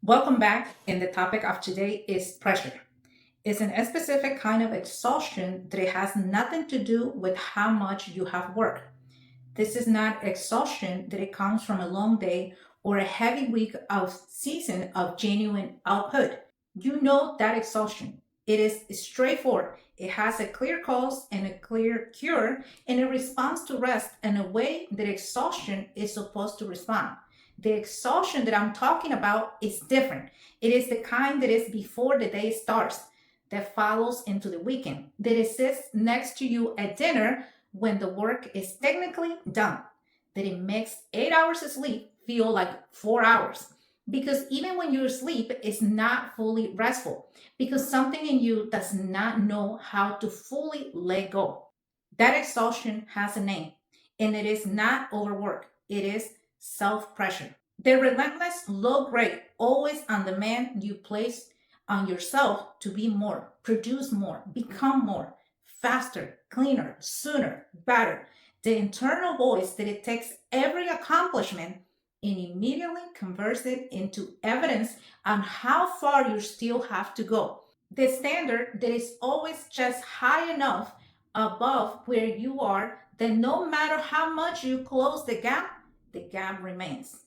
Welcome back. And the topic of today is pressure. It's an specific kind of exhaustion that it has nothing to do with how much you have worked. This is not exhaustion that it comes from a long day or a heavy week of season of genuine output. You know that exhaustion. It is straightforward. It has a clear cause and a clear cure, and it responds to rest in a way that exhaustion is supposed to respond. The exhaustion that I'm talking about is different. It is the kind that is before the day starts, that follows into the weekend, that it sits next to you at dinner when the work is technically done, that it makes 8 hours of sleep feel like 4 hours. Because even when you sleep, it's not fully restful, because something in you does not know how to fully let go. That exhaustion has a name, and it is not overwork, it is self pressure. The relentless low grade, always on demand you place on yourself to be more, produce more, become more, faster, cleaner, sooner, better. The internal voice that it takes every accomplishment and immediately converts it into evidence on how far you still have to go. The standard that is always just high enough above where you are that no matter how much you close the gap remains.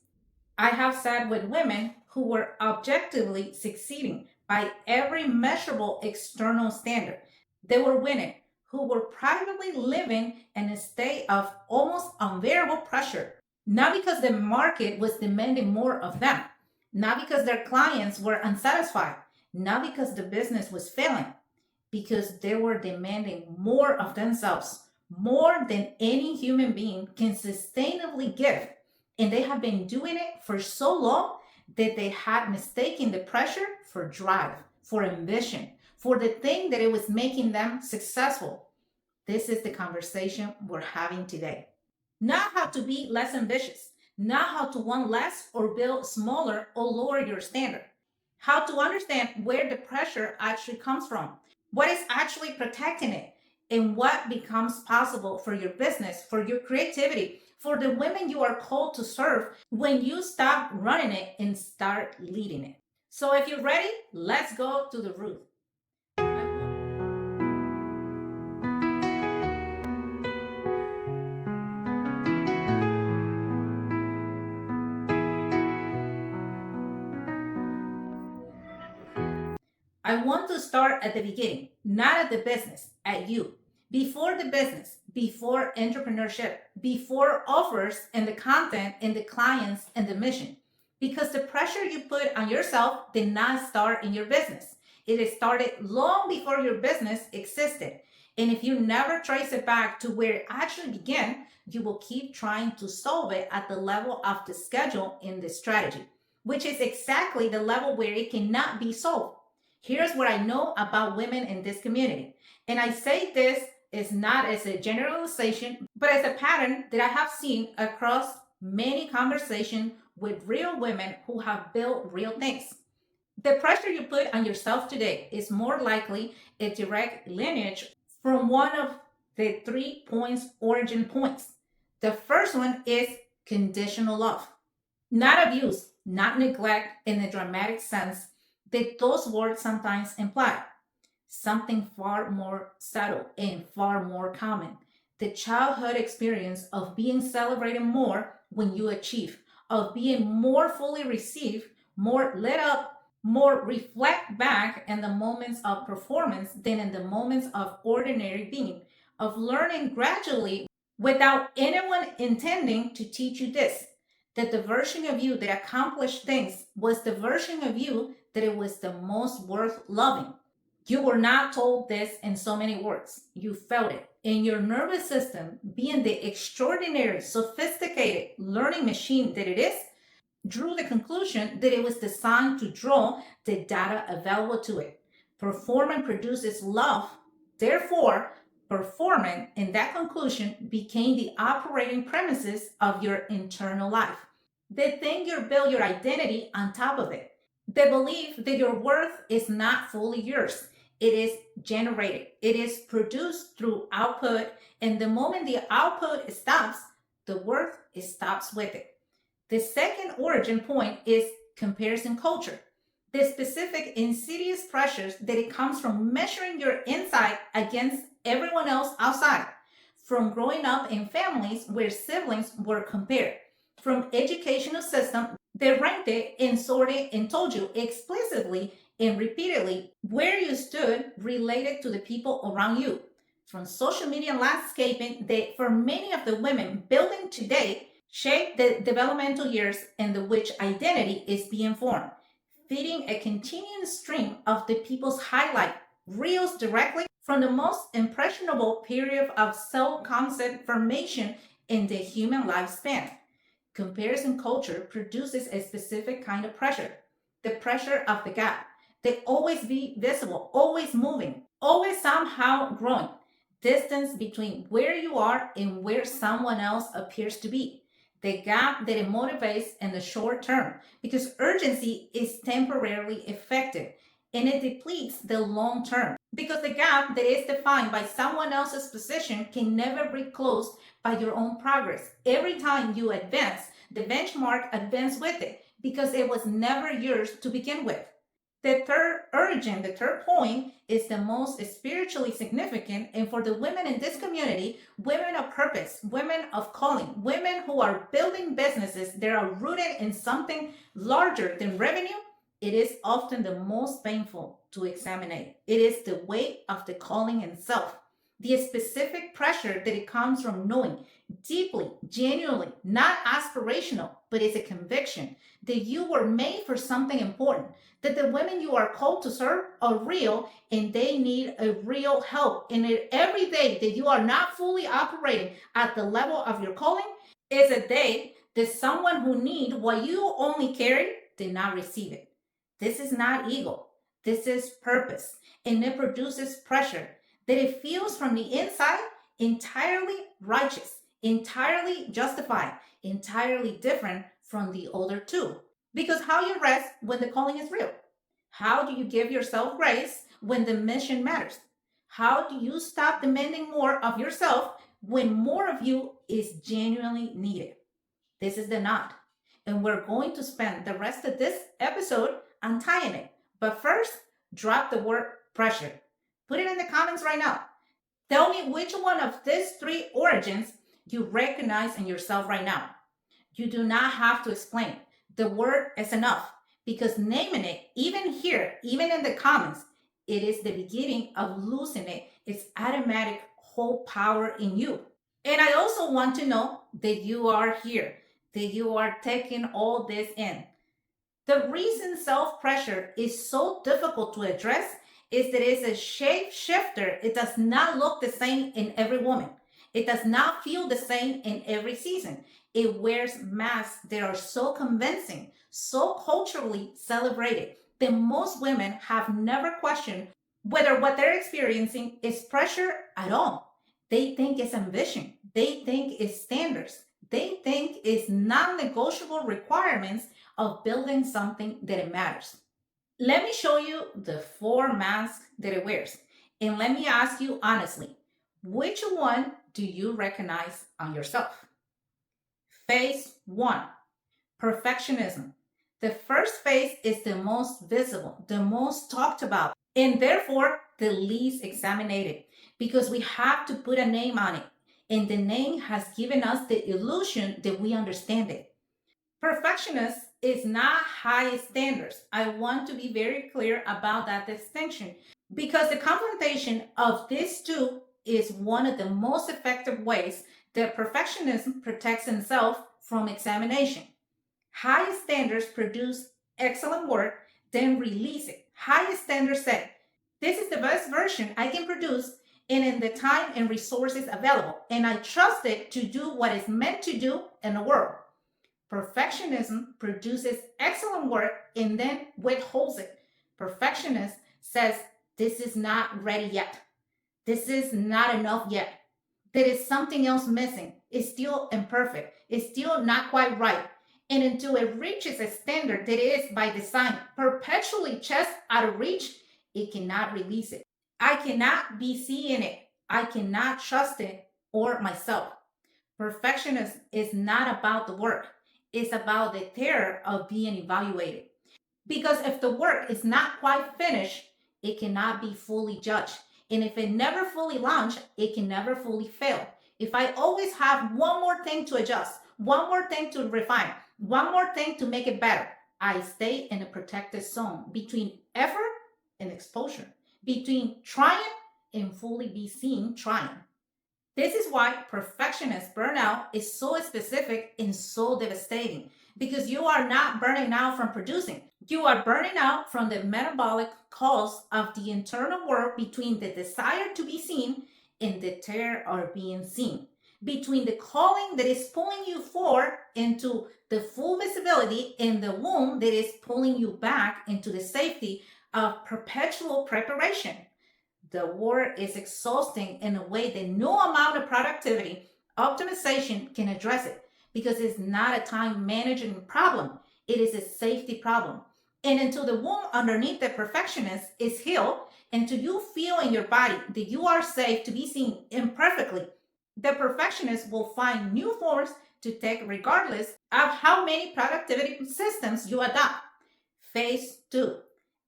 I have sat with women who were objectively succeeding by every measurable external standard. They were winning, who were privately living in a state of almost unbearable pressure, not because the market was demanding more of them, not because their clients were unsatisfied, not because the business was failing, because they were demanding more of themselves, more than any human being can sustainably give. And they have been doing it for so long that they had mistaken the pressure for drive, for ambition, for the thing that it was making them successful. This is the conversation we're having today. Not how to be less ambitious, not how to want less or build smaller or lower your standard. How to understand where the pressure actually comes from, what is actually protecting it, and what becomes possible for your business, for your creativity, for the women you are called to serve when you stop running it and start leading it. So if you're ready, let's go to the root. I want to start at the beginning, not at the business, at you. Before the business, before entrepreneurship, before offers and the content and the clients and the mission. Because the pressure you put on yourself did not start in your business. It started long before your business existed. And if you never trace it back to where it actually began, you will keep trying to solve it at the level of the schedule and the strategy, which is exactly the level where it cannot be solved. Here's what I know about women in this community. And I say this is not as a generalization, but as a pattern that I have seen across many conversations with real women who have built real things. The pressure you put on yourself today is more likely a direct lineage from one of the 3 points origin points. The first one is conditional love, not abuse, not neglect in a dramatic sense that those words sometimes imply. Something far more subtle and far more common. The childhood experience of being celebrated more when you achieve, of being more fully received, more lit up, more reflect back in the moments of performance than in the moments of ordinary being, of learning gradually without anyone intending to teach you this, that the version of you that accomplished things was the version of you that it was the most worth loving. You were not told this in so many words. You felt it. And your nervous system, being the extraordinary, sophisticated learning machine that it is, drew the conclusion that it was designed to draw the data available to it. Performing produces love. Therefore, performing in that conclusion became the operating premises of your internal life. The thing you build your identity on top of it. The belief that your worth is not fully yours. It is generated. It is produced through output. And the moment the output stops, the worth stops with it. The second origin point is comparison culture. The specific insidious pressures that it comes from measuring your inside against everyone else outside, from growing up in families where siblings were compared, from educational system that ranked it and sorted and told you explicitly and repeatedly where you stood related to the people around you, from social media landscaping that for many of the women building today shape the developmental years in the which identity is being formed, feeding a continuing stream of the people's highlight reels directly from the most impressionable period of self-concept formation in the human lifespan. Comparison culture produces a specific kind of pressure, the pressure of the gap. They always be visible, always moving, always somehow growing. Distance between where you are and where someone else appears to be. The gap that it motivates in the short term because urgency is temporarily effective and it depletes the long term because the gap that is defined by someone else's position can never be closed by your own progress. Every time you advance, the benchmark advances with it because it was never yours to begin with. The third origin, the third point, is the most spiritually significant. And for the women in this community, women of purpose, women of calling, women who are building businesses that are rooted in something larger than revenue, it is often the most painful to examine. It is the weight of the calling itself, the specific pressure that it comes from knowing deeply, genuinely, not aspirational, but it's a conviction that you were made for something important, that the women you are called to serve are real and they need a real help. And every day that you are not fully operating at the level of your calling is a day that someone who need what you only carry did not receive it. This is not ego. This is purpose. And it produces pressure that it feels from the inside entirely righteous, entirely justified, entirely different from the other two. Because how you rest when the calling is real? How do you give yourself grace when the mission matters? How do you stop demanding more of yourself when more of you is genuinely needed? This is the knot. And we're going to spend the rest of this episode untying it. But first, drop the word pressure. Put it in the comments right now. Tell me which one of these three origins you recognize in yourself right now. You do not have to explain. The word is enough because naming it, even here, even in the comments, it is the beginning of losing its automatic whole power in you. And I also want to know that you are here, that you are taking all this in. The reason self pressure is so difficult to address is that it's a shape shifter. It does not look the same in every woman. It does not feel the same in every season. It wears masks that are so convincing, so culturally celebrated that most women have never questioned whether what they're experiencing is pressure at all. They think it's ambition. They think it's standards. They think it's non negotiable requirements of building something that it matters. Let me show you the four masks that it wears. And let me ask you honestly, which one do you recognize on yourself? Phase one, perfectionism. The first phase is the most visible, the most talked about, and therefore the least examined because we have to put a name on it. And the name has given us the illusion that we understand it. Perfectionist is not high standards. I want to be very clear about that distinction because the confrontation of these two is one of the most effective ways that perfectionism protects itself from examination. High standards produce excellent work, then release it. High standards say, this is the best version I can produce and in the time and resources available, and I trust it to do what it's meant to do in the world. Perfectionism produces excellent work and then withholds it. Perfectionist says, this is not ready yet. This is not enough yet. There is something else missing. It's still imperfect. It's still not quite right. And until it reaches a standard that is by design perpetually just out of reach, it cannot release it. I cannot be seeing it. I cannot trust it or myself. Perfectionism is not about the work. It's about the terror of being evaluated. Because if the work is not quite finished, it cannot be fully judged. And if it never fully launched, it can never fully fail. If I always have one more thing to adjust, one more thing to refine, one more thing to make it better, I stay in a protected zone between effort and exposure, between trying and fully be seen trying. This is why perfectionist burnout is so specific and so devastating, because you are not burning out from producing. You are burning out from the metabolic cost of the internal work between the desire to be seen and the terror of being seen, between the calling that is pulling you forward into the full visibility and the womb that is pulling you back into the safety of perpetual preparation. The work is exhausting in a way that no amount of productivity optimization can address it, because it's not a time management problem, it is a safety problem. And until the wound underneath the perfectionist is healed, until you feel in your body that you are safe to be seen imperfectly, the perfectionist will find new forms to take regardless of how many productivity systems you adopt. Phase two,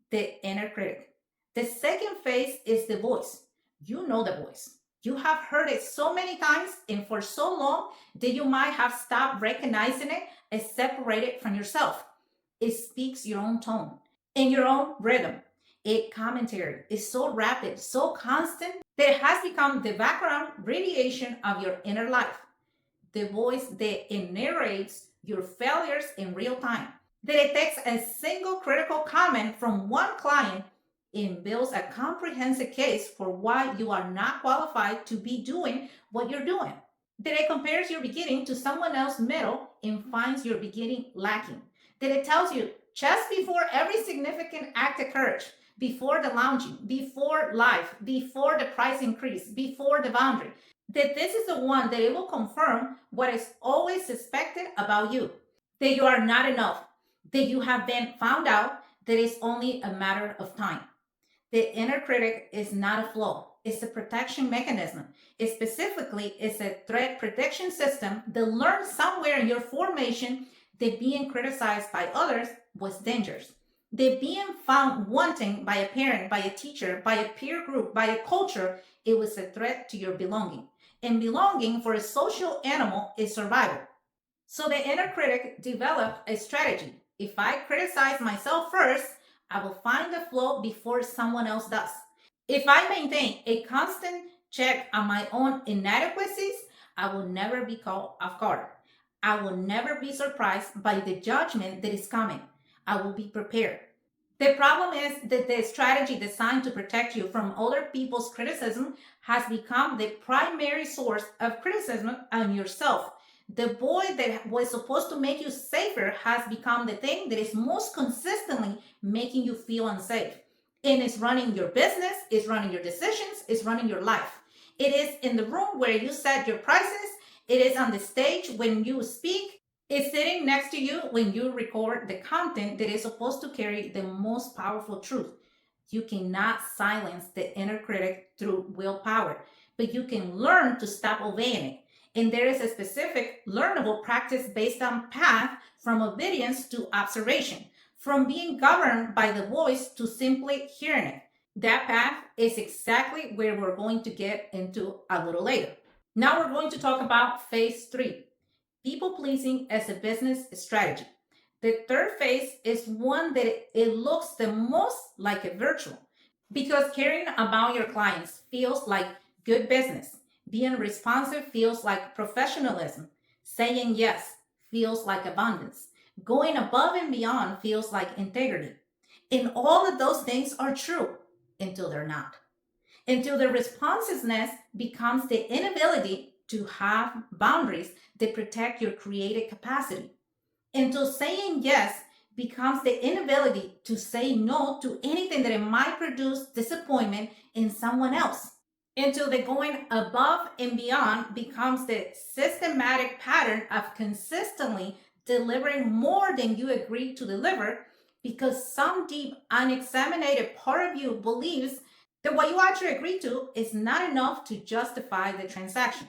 the inner critic. The second phase is the voice. You know the voice. You have heard it so many times and for so long that you might have stopped recognizing it as separated from yourself. It speaks your own tone and your own rhythm. Its commentary is so rapid, so constant, that it has become the background radiation of your inner life. The voice that narrates your failures in real time, that it takes a single critical comment from one client and builds a comprehensive case for why you are not qualified to be doing what you're doing. That it compares your beginning to someone else's middle and finds your beginning lacking. That it tells you just before every significant act occurs, before the launching, before live, before the price increase, before the boundary, that this is the one that it will confirm what is always suspected about you, that you are not enough, that you have been found out, that it's only a matter of time. The inner critic is not a flaw. It's a protection mechanism. It specifically is a threat protection system that learned somewhere in your formation that being criticized by others was dangerous. That being found wanting by a parent, by a teacher, by a peer group, by a culture, it was a threat to your belonging. And belonging for a social animal is survival. So the inner critic developed a strategy. If I criticize myself first, I will find the flaw before someone else does. If I maintain a constant check on my own inadequacies, I will never be caught off guard. I will never be surprised by the judgment that is coming. I will be prepared. The problem is that the strategy designed to protect you from other people's criticism has become the primary source of criticism on yourself. The void that was supposed to make you safer has become the thing that is most consistently making you feel unsafe. And it's running your business, it's running your decisions, it's running your life. It is in the room where you set your prices, it is on the stage when you speak, it's sitting next to you when you record the content that is supposed to carry the most powerful truth. You cannot silence the inner critic through willpower, but you can learn to stop obeying it. And there is a specific learnable practice based on path from obedience to observation, from being governed by the voice to simply hearing it. That path is exactly where we're going to get into a little later. Now we're going to talk about phase three, people pleasing as a business strategy. The third phase is one that it looks the most like a virtual, because caring about your clients feels like good business. Being responsive feels like professionalism. Saying yes feels like abundance. Going above and beyond feels like integrity. And all of those things are true until they're not. Until the responsiveness becomes the inability to have boundaries that protect your creative capacity. Until saying yes becomes the inability to say no to anything that it might produce disappointment in someone else. Until the going above and beyond becomes the systematic pattern of consistently delivering more than you agreed to deliver, because some deep unexamined part of you believes that what you actually agreed to is not enough to justify the transaction.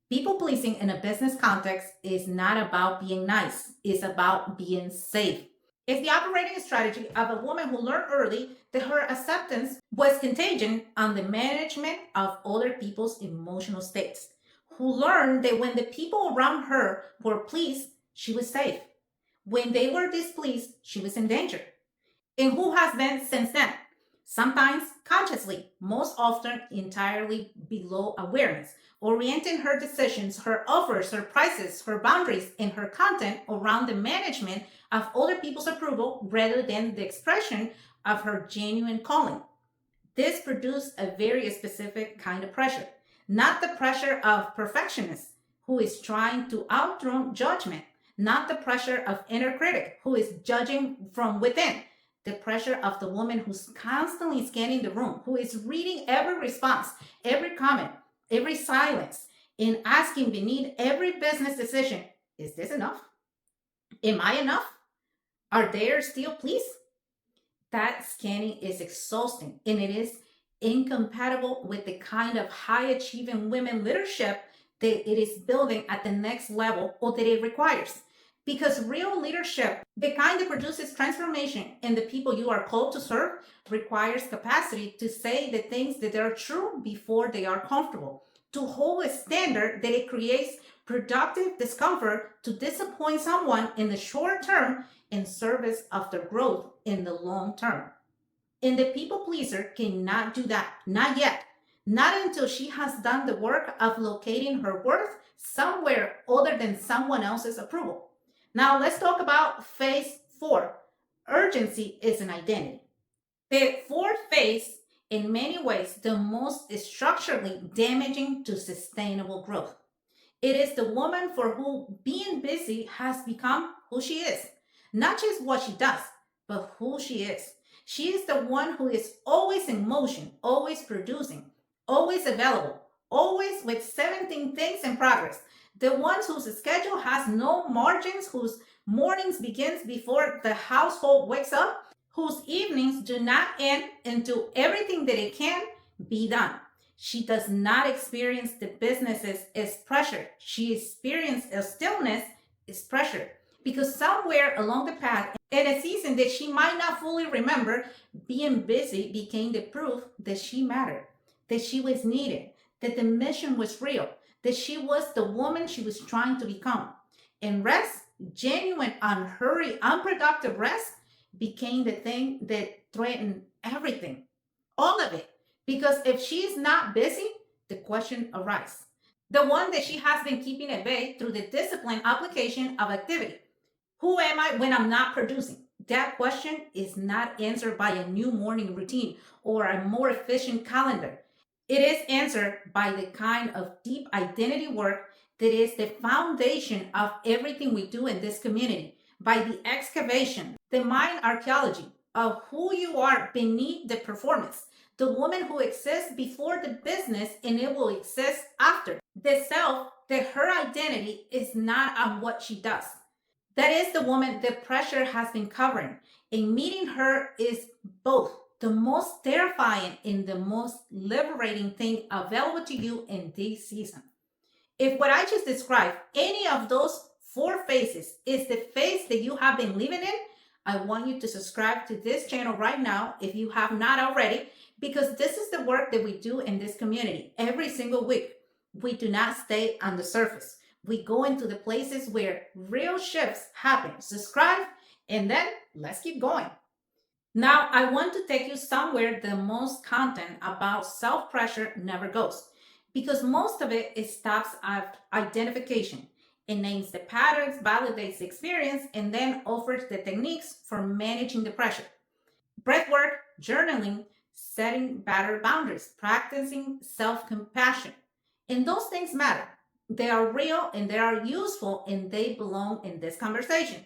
People pleasing in a business context is not about being nice, it's about being safe. It's the operating strategy of a woman who learned early that her acceptance was contingent on the management of other people's emotional states, who learned that when the people around her were pleased, she was safe. When they were displeased, she was in danger. And who has been since then? Sometimes consciously, most often entirely below awareness, orienting her decisions, her offers, her prices, her boundaries, and her content around the management of other people's approval rather than the expression of her genuine calling. This produced a very specific kind of pressure, not the pressure of perfectionists who is trying to outrun judgment, not the pressure of inner critic who is judging from within, the pressure of the woman who's constantly scanning the room, who is reading every response, every comment, every silence, and asking beneath every business decision, is this enough? Am I enough? Are there still please? That scanning is exhausting and it is incompatible with the kind of high achieving women leadership that it is building at the next level or that it requires. Because real leadership, the kind that produces transformation in the people you are called to serve, requires capacity to say the things that are true before they are comfortable, to hold a standard that it creates productive discomfort to disappoint someone in the short term in service of their growth in the long term. And the people pleaser cannot do that, not yet. Not until she has done the work of locating her worth somewhere other than someone else's approval. Now, let's talk about phase four. Urgency is an identity. The fourth phase, in many ways, the most structurally damaging to sustainable growth. It is the woman for whom being busy has become who she is. Not just what she does, but who she is. She is the one who is always in motion, always producing, always available, always with 17 things in progress. The ones whose schedule has no margins, whose mornings begins before the household wakes up, whose evenings do not end until everything that it can be done. She does not experience the businesses as pressure. She experiences a stillness as pressure. Because somewhere along the path, in a season that she might not fully remember, being busy became the proof that she mattered, that she was needed, that the mission was real, that she was the woman she was trying to become. And rest, genuine, unhurried, unproductive rest, became the thing that threatened everything, all of it. Because if she's not busy, the question arises. The one that she has been keeping at bay through the disciplined application of activity. Who am I when I'm not producing? That question is not answered by a new morning routine or a more efficient calendar. It is answered by the kind of deep identity work that is the foundation of everything we do in this community, by the excavation, the mind archaeology of who you are beneath the performance, the woman who exists before the business and it will exist after, the self that her identity is not on what she does. That is the woman the pressure has been covering. And meeting her is both the most terrifying and the most liberating thing available to you in this season. If what I just described, any of those four phases, is the phase that you have been living in, I want you to subscribe to this channel right now if you have not already, because this is the work that we do in this community every single week. We do not stay on the surface. We go into the places where real shifts happen. Subscribe, and then let's keep going. Now, I want to take you somewhere the most content about self pressure never goes, because most of it stops at identification. It names the patterns, validates the experience, and then offers the techniques for managing the pressure. Breathwork, journaling, setting better boundaries, practicing self compassion. And those things matter. They are real and they are useful and they belong in this conversation.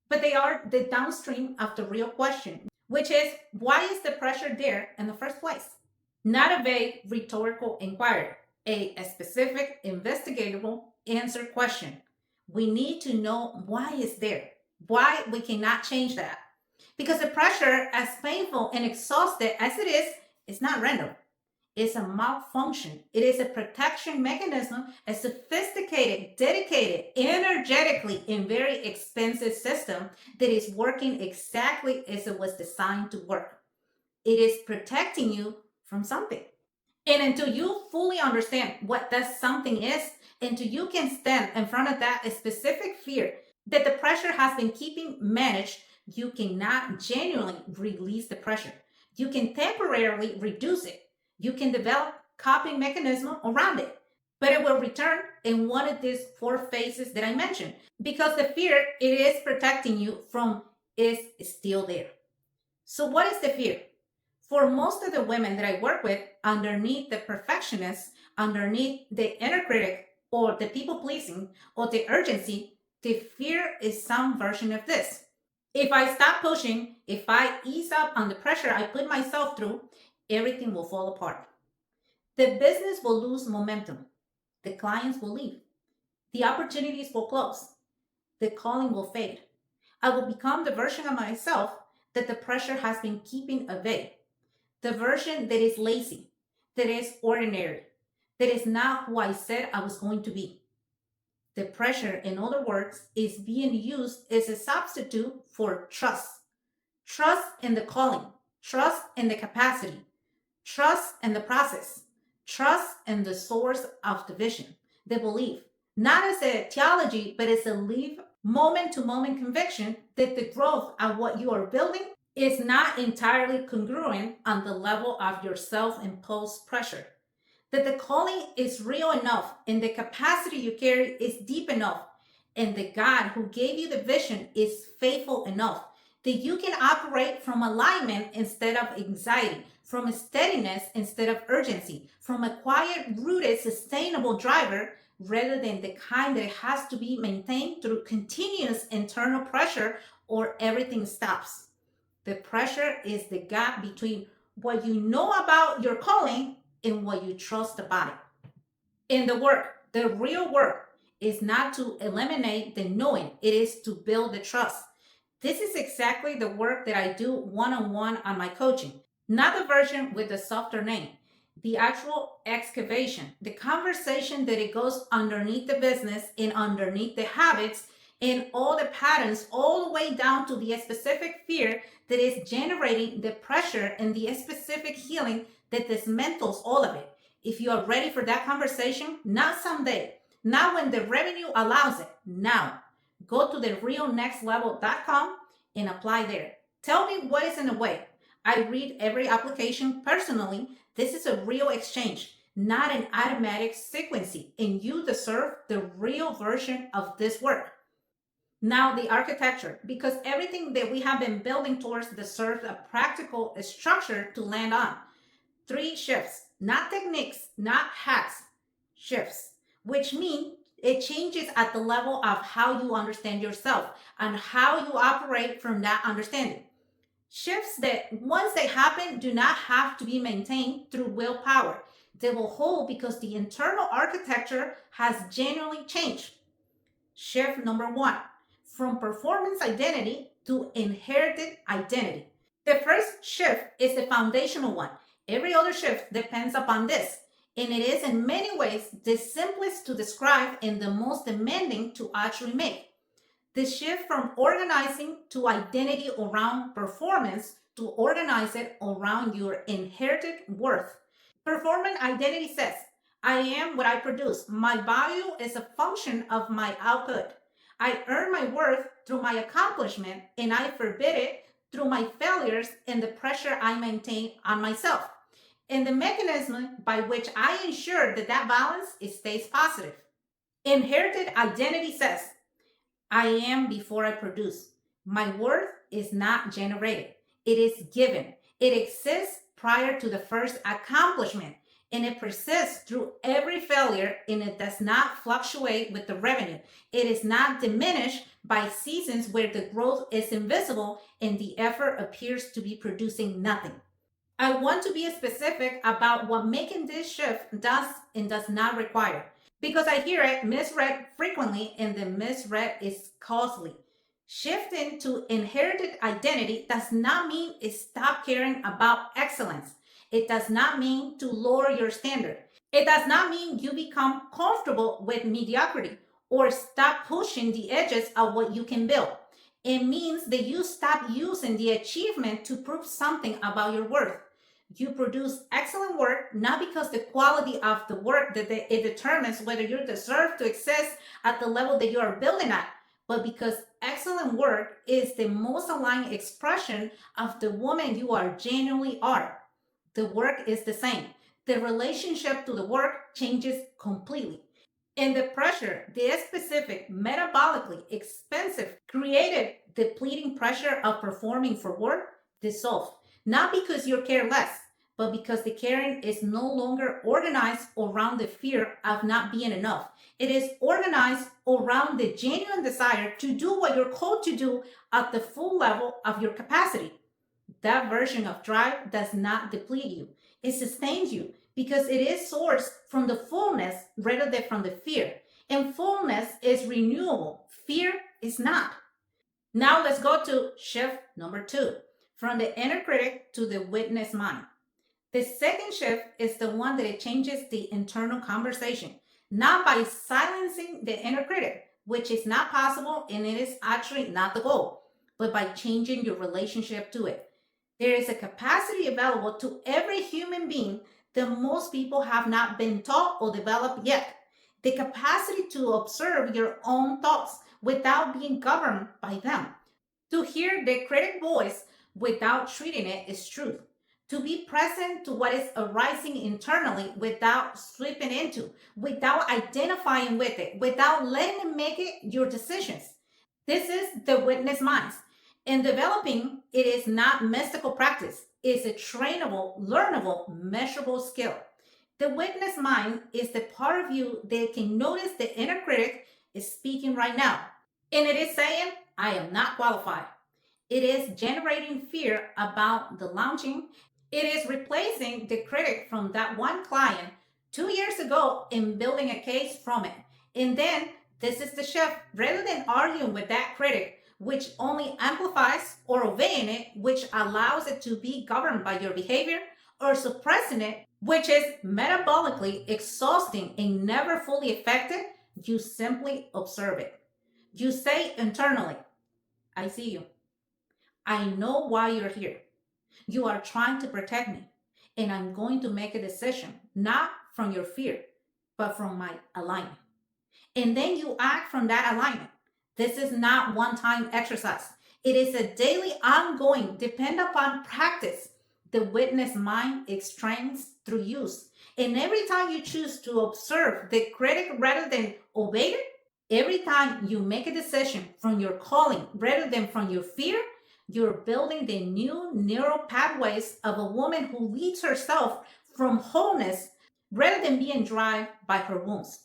But they are the downstream of the real question, which is why is the pressure there in the first place? Not a vague rhetorical inquiry, a specific investigatable answer question. We need to know why it's there, why we cannot change that. Because the pressure, as painful and exhausted as it is not random. is a malfunction. It is a protection mechanism, a sophisticated, dedicated, energetically, and very expensive system that is working exactly as it was designed to work. It is protecting you from something. And until you fully understand what that something is, until you can stand in front of that specific fear that the pressure has been keeping managed, you cannot genuinely release the pressure. You can temporarily reduce it. You can develop coping mechanism around it, but it will return in one of these four phases that I mentioned because the fear it is protecting you from is still there. So what is the fear? For most of the women that I work with, underneath the perfectionist, underneath the inner critic, or the people pleasing, or the urgency, the fear is some version of this. If I stop pushing, if I ease up on the pressure I put myself through, everything will fall apart. The business will lose momentum. The clients will leave. The opportunities will close. The calling will fade. I will become the version of myself that the pressure has been keeping away. The version that is lazy, that is ordinary, that is not who I said I was going to be. The pressure, in other words, is being used as a substitute for trust. Trust in the calling, trust in the capacity, trust in the process, trust in the source of the vision, the belief. Not as a theology, but as a live moment to moment conviction that the growth of what you are building is not entirely congruent on the level of your self imposed pressure. That the calling is real enough and the capacity you carry is deep enough, and the God who gave you the vision is faithful enough that you can operate from alignment instead of anxiety, from steadiness instead of urgency, from a quiet, rooted, sustainable driver rather than the kind that has to be maintained through continuous internal pressure or everything stops. The pressure is the gap between what you know about your calling and what you trust about it. In the work, the real work is not to eliminate the knowing, it is to build the trust. This is exactly the work that I do one on one on my coaching, not the version with the softer name. The actual excavation, the conversation that it goes underneath the business and underneath the habits and all the patterns, all the way down to the specific fear that is generating the pressure and the specific healing that dismantles all of it. If you are ready for that conversation, not someday, not when the revenue allows it, now. Go to therealnextlevel.com and apply there. Tell me what is in the way. I read every application personally. This is a real exchange, not an automatic sequencing, and you deserve the real version of this work. Now, the architecture, because everything that we have been building towards deserves a practical structure to land on. 3 shifts, not techniques, not hacks, shifts, which mean it changes at the level of how you understand yourself and how you operate from that understanding. Shifts that, once they happen, do not have to be maintained through willpower. They will hold because the internal architecture has genuinely changed. Shift number 1, from performance identity to inherited identity. The first shift is the foundational one. Every other shift depends upon this, and it is in many ways the simplest to describe and the most demanding to actually make. The shift from organizing to identity around performance to organize it around your inherited worth. Performance identity says, I am what I produce. My value is a function of my output. I earn my worth through my accomplishment, and I forbid it through my failures and the pressure I maintain on myself, and the mechanism by which I ensure that that balance stays positive. Inherited identity says, I am before I produce. My worth is not generated, it is given. It exists prior to the first accomplishment, and it persists through every failure, and it does not fluctuate with the revenue. It is not diminished by seasons where the growth is invisible and the effort appears to be producing nothing. I want to be specific about what making this shift does and does not require, because I hear it misread frequently, and the misread is costly. Shifting to inherited identity does not mean stop caring about excellence. It does not mean to lower your standard. It does not mean you become comfortable with mediocrity or stop pushing the edges of what you can build. It means that you stop using the achievement to prove something about your worth. You produce excellent work not because the quality of the work it determines whether you deserve to exist at the level that you are building at, but because excellent work is the most aligned expression of the woman you are genuinely are. The work is the same. The relationship to the work changes completely. And the pressure, the specific, metabolically expensive, created depleting pressure of performing for work dissolved. Not because you care less, but because the caring is no longer organized around the fear of not being enough. It is organized around the genuine desire to do what you're called to do at the full level of your capacity. That version of drive does not deplete you. It sustains you because it is sourced from the fullness rather than from the fear. And fullness is renewable. Fear is not. Now let's go to shift number 2, from the inner critic to the witness mind. The second shift is the one that it changes the internal conversation, not by silencing the inner critic, which is not possible and it is actually not the goal, but by changing your relationship to it. There is a capacity available to every human being that most people have not been taught or developed yet. The capacity to observe your own thoughts without being governed by them. To hear the critic voice without treating it as truth. To be present to what is arising internally without slipping into, without identifying with it, without letting it make it your decisions. This is the witness minds. In developing, it is not mystical practice. It's a trainable, learnable, measurable skill. The witness mind is the part of you that can notice the inner critic is speaking right now. And it is saying, I am not qualified. It is generating fear about the launching. It is replacing the critic from that one client 2 years ago and building a case from it. And then this is the shift. Rather than arguing with that critic, which only amplifies, or obeying it, which allows it to be governed by your behavior, or suppressing it, which is metabolically exhausting and never fully effective, you simply observe it. You say internally, I see you. I know why you're here. You are trying to protect me, and I'm going to make a decision, not from your fear, but from my alignment. And then you act from that alignment. This is not one-time exercise. It is a daily, ongoing, depend upon practice. The witness mind extrains through use. And every time you choose to observe the critic rather than obey it, every time you make a decision from your calling rather than from your fear, you're building the new neural pathways of a woman who leads herself from wholeness rather than being driven by her wounds.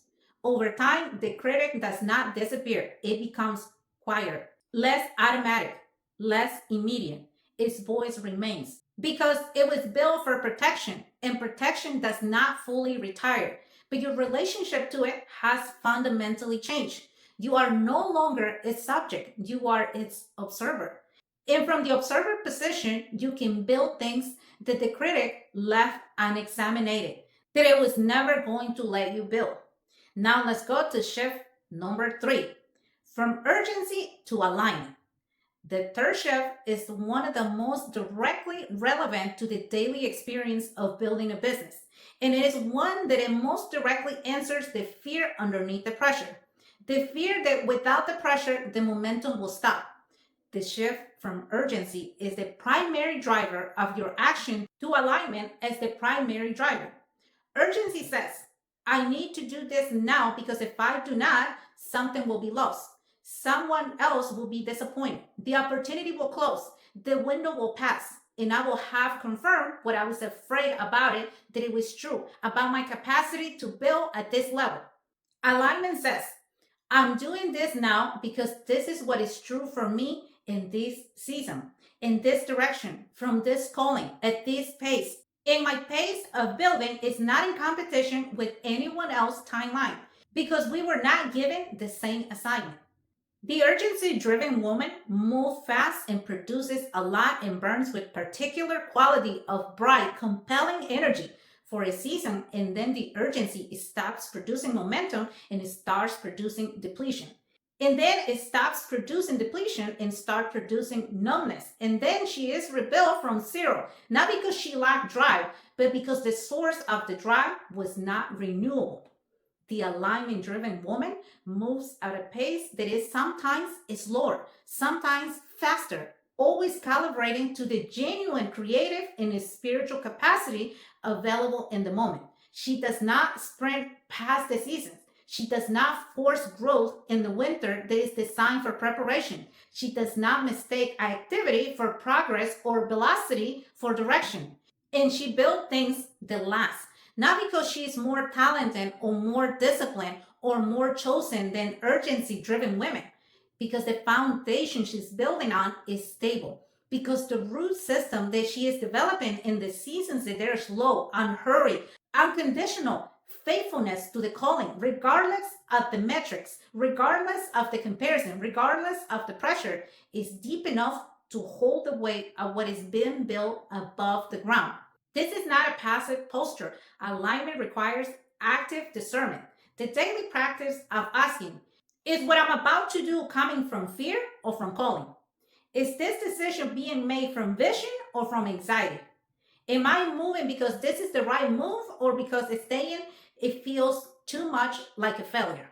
Over time, the critic does not disappear. It becomes quieter, less automatic, less immediate. Its voice remains because it was built for protection, and protection does not fully retire. But your relationship to it has fundamentally changed. You are no longer its subject, you are its observer. And from the observer position, you can build things that the critic left unexamined, that it was never going to let you build. Now let's go to shift number 3, from urgency to alignment. The third shift is one of the most directly relevant to the daily experience of building a business. And it is one that it most directly answers the fear underneath the pressure. The fear that without the pressure, the momentum will stop. The shift from urgency is the primary driver of your action to alignment as the primary driver. Urgency says, I need to do this now because if I do not, something will be lost. Someone else will be disappointed. The opportunity will close. The window will pass. And I will have confirmed what I was afraid about it, that it was true, about my capacity to build at this level. Alignment says, I'm doing this now because this is what is true for me in this season, in this direction, from this calling, at this pace. And my pace of building is not in competition with anyone else's timeline because we were not given the same assignment. The urgency driven woman moves fast and produces a lot and burns with particular quality of bright, compelling energy for a season, and then the urgency stops producing momentum and it starts producing depletion. And then it stops producing depletion and start producing numbness. And then she is rebuilt from zero, not because she lacked drive, but because the source of the drive was not renewable. The alignment driven woman moves at a pace that is sometimes slower, sometimes faster, always calibrating to the genuine creative and spiritual capacity available in the moment. She does not sprint past the seasons. She does not force growth in the winter that is designed for preparation. She does not mistake activity for progress or velocity for direction. And she builds things that last, not because she's more talented or more disciplined or more chosen than urgency driven women, because the foundation she's building on is stable. Because the root system that she is developing in the seasons that they're slow, unhurried, unconditional faithfulness to the calling, regardless of the metrics, regardless of the comparison, regardless of the pressure, is deep enough to hold the weight of what is being built above the ground. This is not a passive posture. Alignment requires active discernment, the daily practice of asking, is what I'm about to do coming from fear or from calling? Is this decision being made from vision or from anxiety? Am I moving because this is the right move or because it's staying, it feels too much like a failure?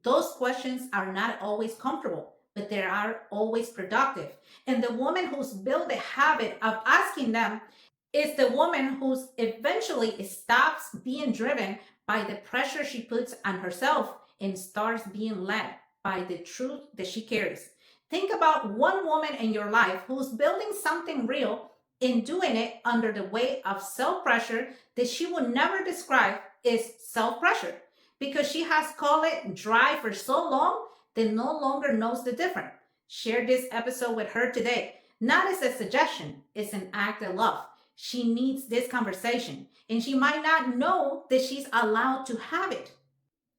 Those questions are not always comfortable, but they are always productive. And the woman who's built the habit of asking them is the woman who's eventually stops being driven by the pressure she puts on herself and starts being led by the truth that she carries. Think about one woman in your life who's building something real and doing it under the weight of self pressure that she would never describe as self pressure because she has called it dry for so long that no longer knows the difference. Share this episode with her today, not as a suggestion, it's an act of love. She needs this conversation, and she might not know that she's allowed to have it.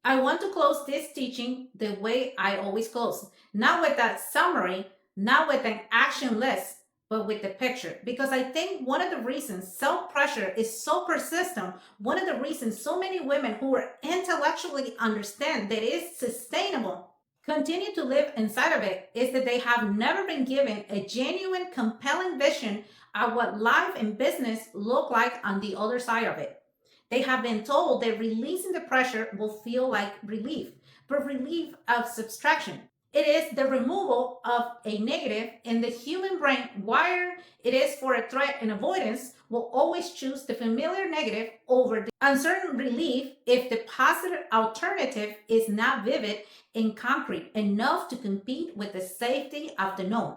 I want to close this teaching the way I always close, not with that summary, not with an action list, but with the picture. Because I think one of the reasons self pressure is so persistent, one of the reasons so many women who are intellectually understand that it's sustainable continue to live inside of it is that they have never been given a genuine, compelling vision of what life and business look like on the other side of it. They have been told that releasing the pressure will feel like relief, but relief of subtraction. It is the removal of a negative, and the human brain, wired it is for a threat and avoidance, will always choose the familiar negative over the uncertain relief if the positive alternative is not vivid and concrete enough to compete with the safety of the known.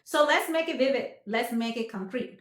So let's make it vivid. Let's make it concrete.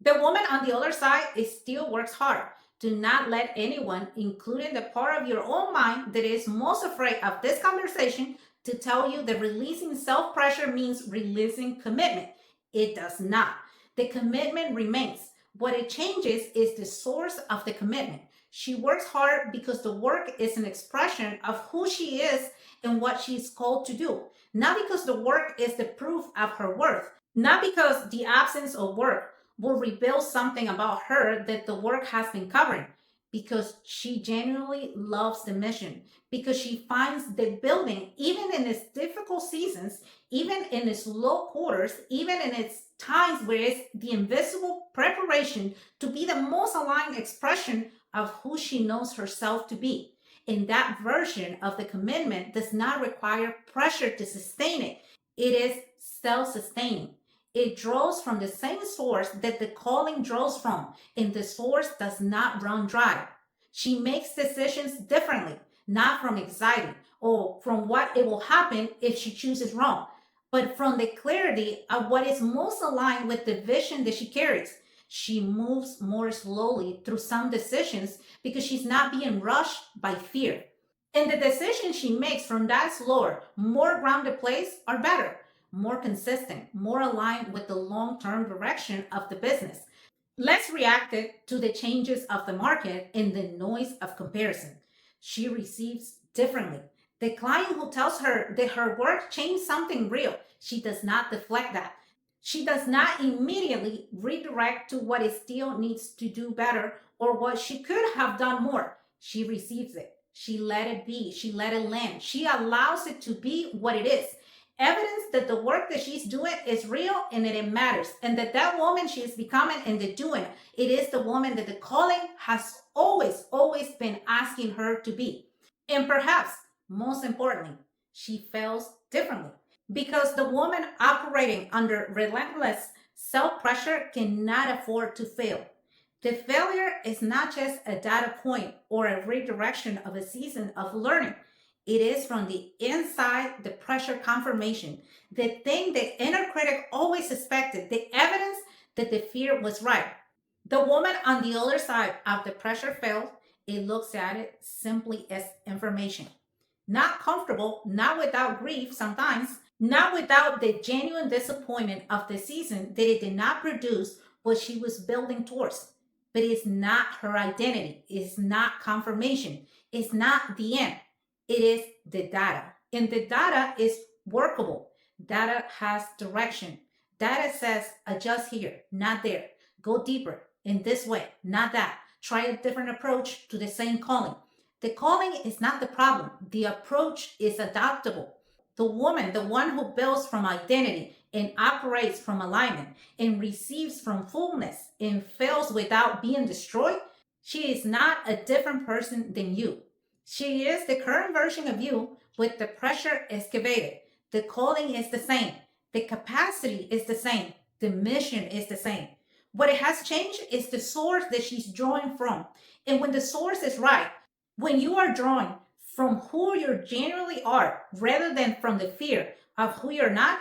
The woman on the other side still works hard. Do not let anyone, including the part of your own mind that is most afraid of this conversation, to tell you that releasing self pressure means releasing commitment. It does not. The commitment remains. What it changes is the source of the commitment. She works hard because the work is an expression of who she is and what she's called to do, not because the work is the proof of her worth, not because the absence of work will reveal something about her that the work has been covering, because she genuinely loves the mission, because she finds the building, even in its difficult seasons, even in its low quarters, even in its times where it's the invisible preparation to be the most aligned expression of who she knows herself to be. And that version of the commitment does not require pressure to sustain it. It is self sustaining. It draws from the same source that the calling draws from, and the source does not run dry. She makes decisions differently, not from anxiety or from what it will happen if she chooses wrong, but from the clarity of what is most aligned with the vision that she carries. She moves more slowly through some decisions because she's not being rushed by fear. And the decisions she makes from that slower, more grounded place are better, more consistent, more aligned with the long term direction of the business, less reactive to the changes of the market and the noise of comparison. She receives differently. The client who tells her that her work changed something real, she does not deflect that. She does not immediately redirect to what it still needs to do better or what she could have done more. She receives it. She let it be. She let it land. She allows it to be what it is. Evidence that the work that she's doing is real and that it matters. And that that woman she is becoming and the doing, it is the woman that the calling has always, always been asking her to be. And perhaps most importantly, she fails differently because the woman operating under relentless self pressure cannot afford to fail. The failure is not just a data point or a redirection of a season of learning. It is from the inside the pressure confirmation, the thing the inner critic always suspected, the evidence that the fear was right. The woman on the other side of the pressure failed, it looks at it simply as information. Not comfortable, not without grief sometimes, not without the genuine disappointment of the season that it did not produce what she was building towards. But it's not her identity, it's not confirmation, it's not the end. It is the data. And the data is workable. Data has direction. Data says adjust here, not there. Go deeper in this way, not that. Try a different approach to the same calling. The calling is not the problem. The approach is adaptable. The woman, the one who builds from identity and operates from alignment and receives from fullness and fails without being destroyed, she is not a different person than you. She is the current version of you with the pressure excavated. The calling is the same. The capacity is the same. The mission is the same. What it has changed is the source that she's drawing from. And when the source is right, when you are drawing from who you genuinely are rather than from the fear of who you're not,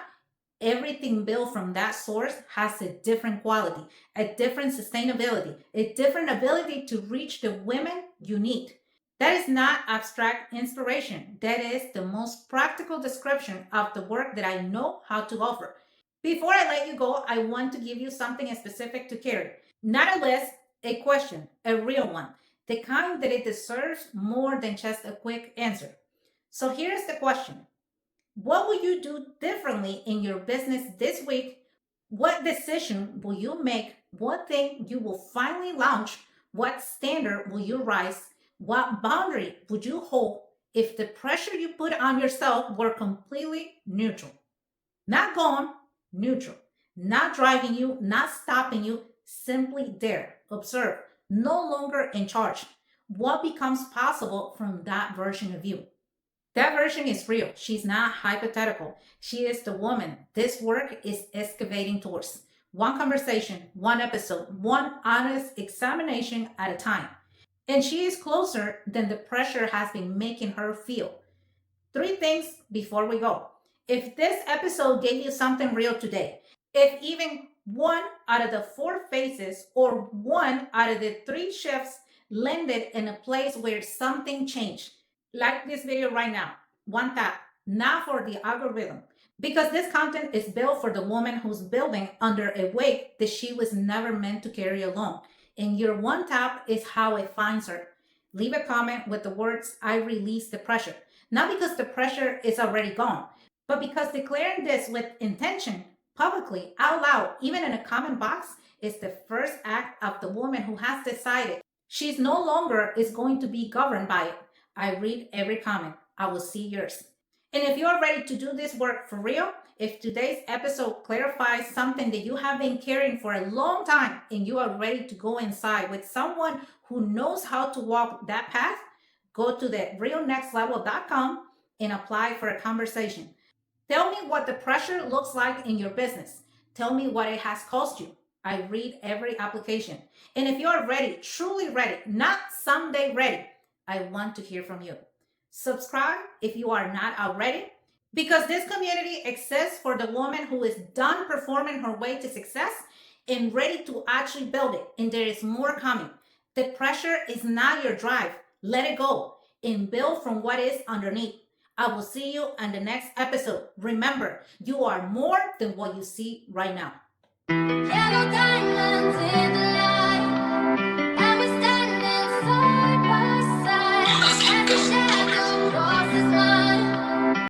everything built from that source has a different quality, a different sustainability, a different ability to reach the women you need. That is not abstract inspiration. That is the most practical description of the work that I know how to offer. Before I let you go, I want to give you something specific to carry. Not a list, a question, a real one, the kind that it deserves more than just a quick answer. So here's the question. What will you do differently in your business this week? What decision will you make? What thing you will finally launch? What standard will you rise? What boundary would you hold if the pressure you put on yourself were completely neutral? Not gone, neutral. Not driving you, not stopping you, simply there. Observe, no longer in charge. What becomes possible from that version of you? That version is real. She's not hypothetical. She is the woman this work is excavating towards. One conversation, one episode, one honest examination at a time. And she is closer than the pressure has been making her feel. Three things before we go. If this episode gave you something real today, if even one out of the four phases or one out of the three shifts landed in a place where something changed, like this video right now, one tap, not for the algorithm, because this content is built for the woman who's building under a weight that she was never meant to carry alone. And your one tap is how it finds her. Leave a comment with the words, I release the pressure. Not because the pressure is already gone, but because declaring this with intention, publicly, out loud, even in a comment box, is the first act of the woman who has decided she's no longer is going to be governed by it. I read every comment. I will see yours. And if you are ready to do this work for real, if today's episode clarifies something that you have been carrying for a long time and you are ready to go inside with someone who knows how to walk that path, go to the realnextlevel.com and apply for a conversation. Tell me what the pressure looks like in your business. Tell me what it has cost you. I read every application. And if you are ready, truly ready, not someday ready, I want to hear from you. Subscribe if you are not already, because this community exists for the woman who is done performing her way to success and ready to actually build it. And there is more coming. The pressure is not your drive. Let it go and build from what is underneath. I will see you on the next episode. Remember, you are more than what you see right now.